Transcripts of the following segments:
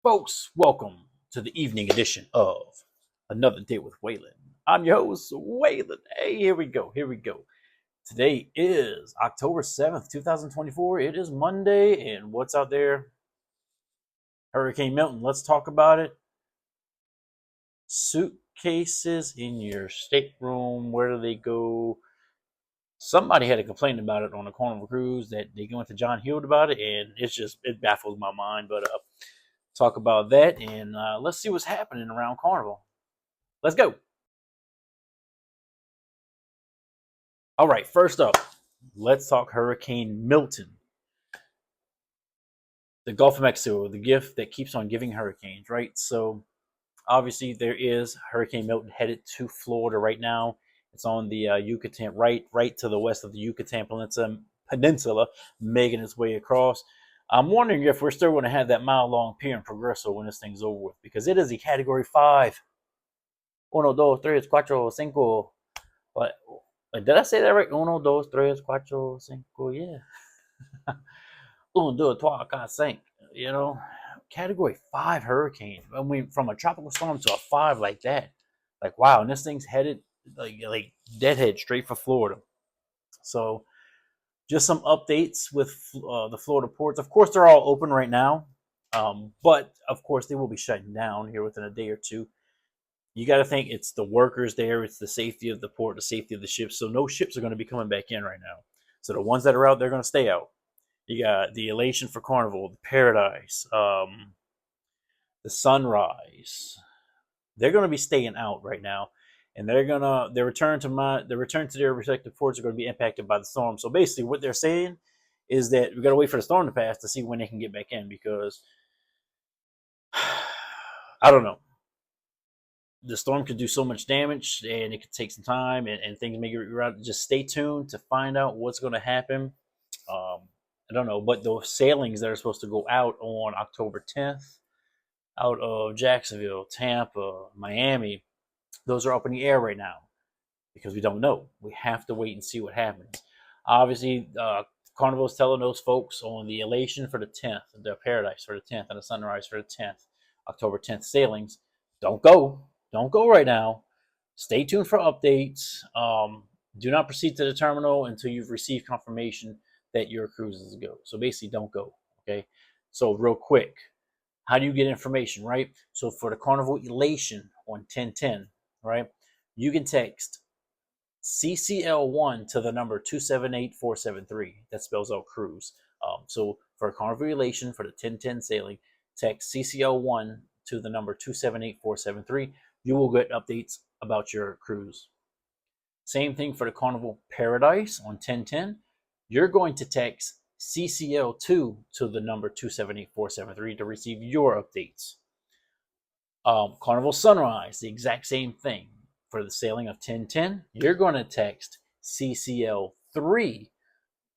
Folks, welcome to the evening edition of Another Day with Waylon. I'm your host, Waylon. Hey, here we go. Today is October 7th, 2024. It is Monday, and what's out there? Hurricane Milton. Let's talk about it. Suitcases in your stateroom. Where do they go? Somebody had a complaint about it on a Carnival Cruise that they went to John Heald about it, and it baffles my mind. But talk about that, and let's see what's happening around Carnival. Let's go. All right, first up, let's talk Hurricane Milton. The Gulf of Mexico, the gift that keeps on giving hurricanes, right? So obviously there is Hurricane Milton headed to Florida right now. It's on the Yucatan, right to the west of the Yucatan Peninsula, making its way across. I'm wondering if we're still going to have that mile-long pier in Progreso when this thing's over with, because it is a Category 5. 1, 2, 3, 4, 5. What? Did I say that right? 1, 2, 3, 4, 5. Yeah. 1, 2, 3, 4, 5. You know, Category 5 hurricane. I mean, from a tropical storm to a 5 like that. Like, wow. And this thing's headed like deadhead straight for Florida. So just some updates with the Florida ports. Of course, they're all open right now. But, of course, they will be shutting down here within a day or two. You got to think it's the workers there. It's the safety of the port, the safety of the ships. So no ships are going to be coming back in right now. So the ones that are out, they're going to stay out. You got the Elation for Carnival, the Paradise, the Sunrise. They're going to be staying out right now. And their return to their respective ports are going to be impacted by the storm. So basically what they're saying is that we got to wait for the storm to pass to see when they can get back in, because I don't know. The storm could do so much damage, and it could take some time, and things may get rerouted. Just stay tuned to find out what's going to happen. I don't know, but those sailings that are supposed to go out on October 10th, out of Jacksonville, Tampa, Miami, those are up in the air right now because we don't know. We have to wait and see what happens. Obviously, Carnival is telling those folks on the Elation for the 10th, the Paradise for the 10th, and the Sunrise for the 10th, October 10th sailings, don't go. Don't go right now. Stay tuned for updates. Do not proceed to the terminal until you've received confirmation that your cruise is a go. So basically, don't go. Okay. So real quick, how do you get information, right? So for the Carnival Elation on 1010, right, you can text CCL1 to the number 278473. That spells out cruise. So for a Carnival Elation for the 1010 sailing, text CCL1 to the number 278473. You will get updates about your cruise. Same thing for the Carnival Paradise on 1010. You're going to text CCL2 to the number 278473 to receive your updates. Carnival Sunrise, the exact same thing. For the sailing of 1010, you're going to text CCL3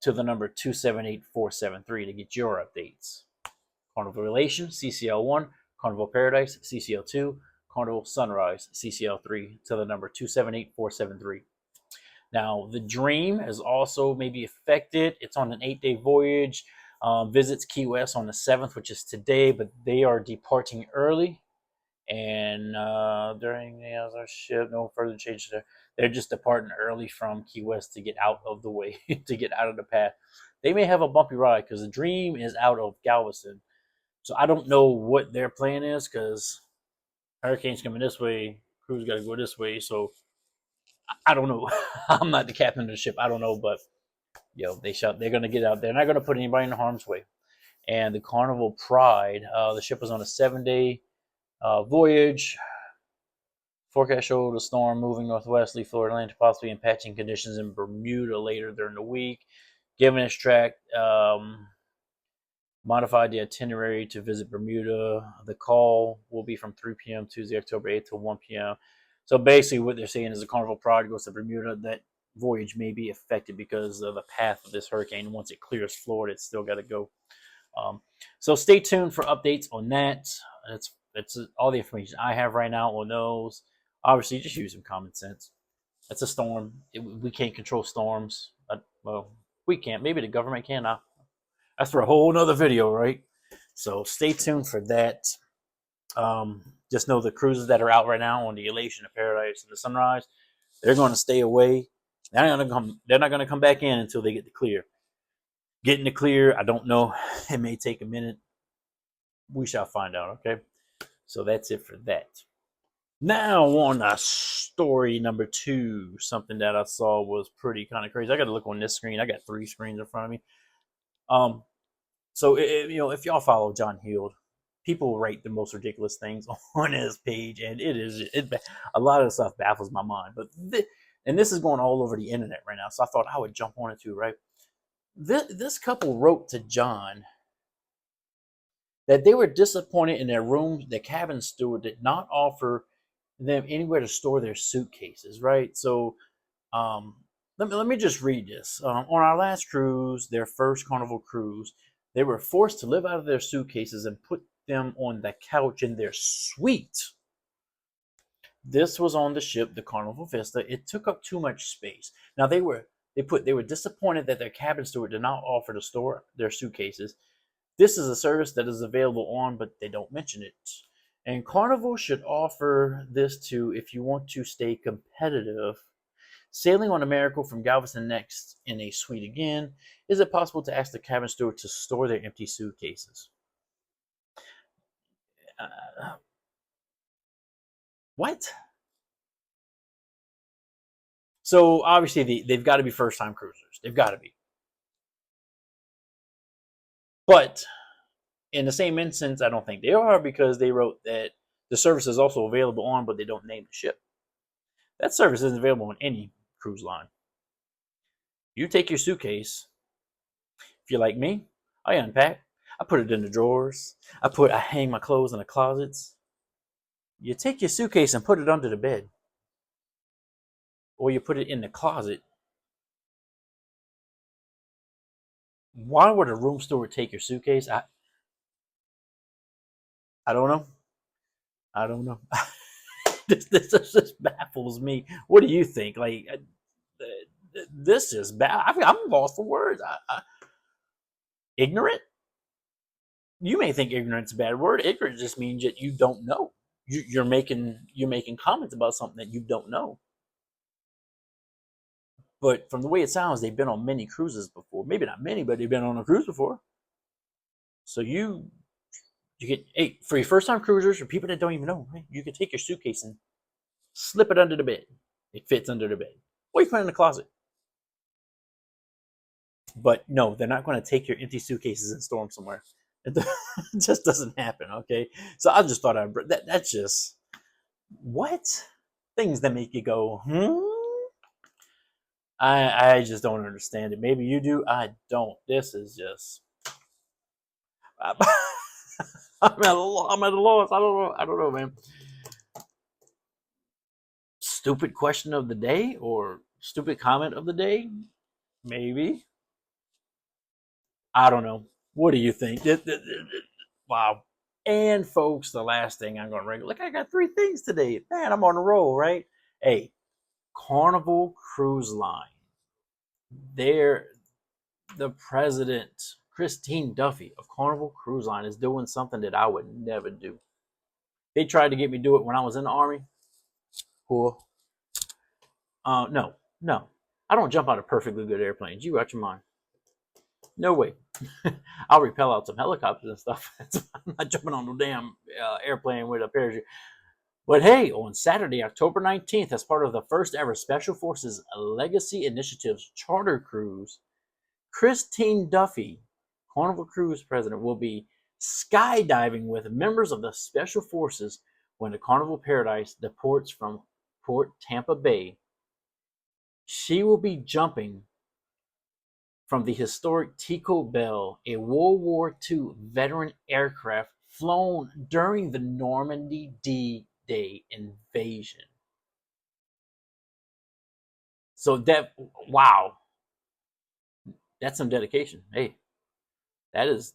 to the number 278473 to get your updates. Carnival Elation, CCL1, Carnival Paradise, CCL2, Carnival Sunrise, CCL3 to the number 278473. Now, the Dream is also maybe affected. It's on an 8-day voyage. Visits Key West on the 7th, which is today, but they are departing early. And during the other ship, no further changes there. They're just departing early from Key West to get out of the way, to get out of the path. They may have a bumpy ride because the Dream is out of Galveston. So I don't know what their plan is, because hurricane's coming this way, cruise got to go this way. So I don't know. I'm not the captain of the ship. I don't know, but they're going to get out. They're not going to put anybody in harm's way. And the Carnival Pride, the ship was on a 7-day voyage. Forecast showed a storm moving northwesterly, Florida Atlantic, possibly impacting conditions in Bermuda later during the week. Given its track, modified the itinerary to visit Bermuda. The call will be from 3 p.m. Tuesday, October 8th to 1 p.m. So basically what they're saying is the Carnival Pride goes to Bermuda. That voyage may be affected because of the path of this hurricane. Once it clears Florida, it's still got to go. So stay tuned for updates on that. That's all the information I have right now on those. Obviously, just use some common sense. It's a storm. We can't control storms. Well, we can't. Maybe the government can. That's for a whole nother video, right? So stay tuned for that. Just know the cruises that are out right now on the Elation, the Paradise, and the Sunrise, they're going to stay away. They're not going to come. They're not going to come back in until they get the clear. Getting the clear, I don't know. It may take a minute. We shall find out. Okay, so that's it for that. Now on to story number 2. Something that I saw was pretty kind of crazy. I got to look on this screen. I got 3 screens in front of me. So if y'all follow John Hield, people write the most ridiculous things on his page, and a lot of the stuff baffles my mind. But this is going all over the internet right now, so I thought I would jump on it too, right? This couple wrote to John that they were disappointed in their room. The cabin steward did not offer them anywhere to store their suitcases, right? So let me just read this. On our last cruise, their first Carnival cruise, they were forced to live out of their suitcases and put them on the couch in their suite. This was on the ship, the Carnival Vista. It took up too much space. Now they were disappointed that their cabin steward did not offer to store their suitcases. This is a service that is available on, but they don't mention it. And Carnival should offer this too if you want to stay competitive. Sailing on America from Galveston next in a suite again, is it possible to ask the cabin steward to store their empty suitcases? What? So obviously they've got to be first-time cruisers. They've got to be. But in the same instance, I don't think they are, because they wrote that the service is also available on, but they don't name the ship. That service isn't available on any cruise line. You take your suitcase. If you're like me, I unpack. I put it in the drawers. I hang my clothes in the closets. You take your suitcase and put it under the bed. Or you put it in the closet. Why would a room steward take your suitcase? I don't know. I don't know. this just baffles me. What do you think? Like, this is bad. I'm lost for words. Ignorant? You may think ignorant's a bad word. Ignorant just means that you don't know. You're making comments about something that you don't know. But from the way it sounds, they've been on many cruises before. Maybe not many, but they've been on a cruise before. So you get, hey, for your first time cruisers or people that don't even know, right, you can take your suitcase and slip it under the bed. It fits under the bed. Or you put it in the closet. But no, they're not going to take your empty suitcases and store them somewhere. It just doesn't happen, okay? So I just thought that's just, what? Things that make you go, I just don't understand it. Maybe you do. I don't. This is just, I'm at a loss. I don't know, man. Stupid question of the day or stupid comment of the day? Maybe. I don't know. What do you think? Wow. And folks, the last thing I'm going to bring. Look, I got 3 things today. Man, I'm on a roll, right? Hey, Carnival Cruise Line. The president, Christine Duffy of Carnival Cruise Line, is doing something that I would never do. They tried to get me to do it when I was in the Army. Cool. No. I don't jump out of perfectly good airplanes. You got your mind. No way. I'll repel out some helicopters and stuff. I'm not jumping on no damn airplane with a parachute. But hey, on Saturday, October 19th, as part of the first ever Special Forces Legacy Initiative's charter cruise, Christine Duffy, Carnival Cruise president, will be skydiving with members of the Special Forces when the Carnival Paradise departs from Port Tampa Bay. She will be jumping from the historic Tico Bell, a World War II veteran aircraft flown during the Normandy D-Day invasion. So wow, that's some dedication. Hey, that's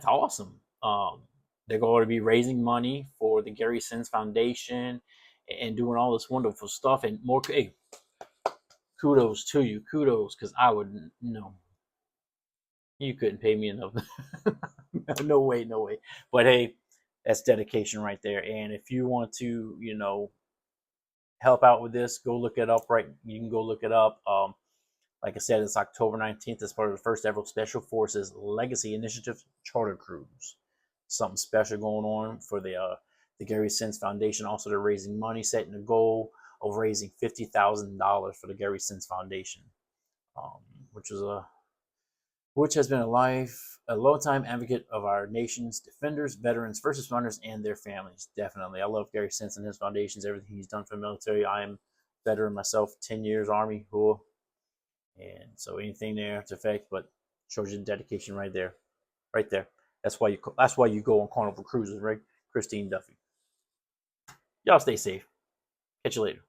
awesome. They're going to be raising money for the Gary Sims Foundation and doing all this wonderful stuff and more. Hey, kudos to you, because I would no. You couldn't pay me enough. No way. But hey, That's dedication right there. And if you want to, help out with this, go look it up. Right, you can go look it up. Like I said, it's October 19th as part of the first ever Special Forces Legacy Initiative Charter Cruise. Something special going on for the Gary Sins Foundation. Also, they're raising money, setting a goal of raising $50,000 for the Gary Sins Foundation, um, which is which has been a long-time advocate of our nation's defenders, veterans, first responders, and their families. Definitely, I love Gary Sins and his foundations, everything he's done for the military. I am a veteran myself, 10 years Army, cool. And so anything there to affect, but shows you the dedication right there, right there. That's why you go on Carnival Cruises, right? Christine Duffy. Y'all stay safe. Catch you later.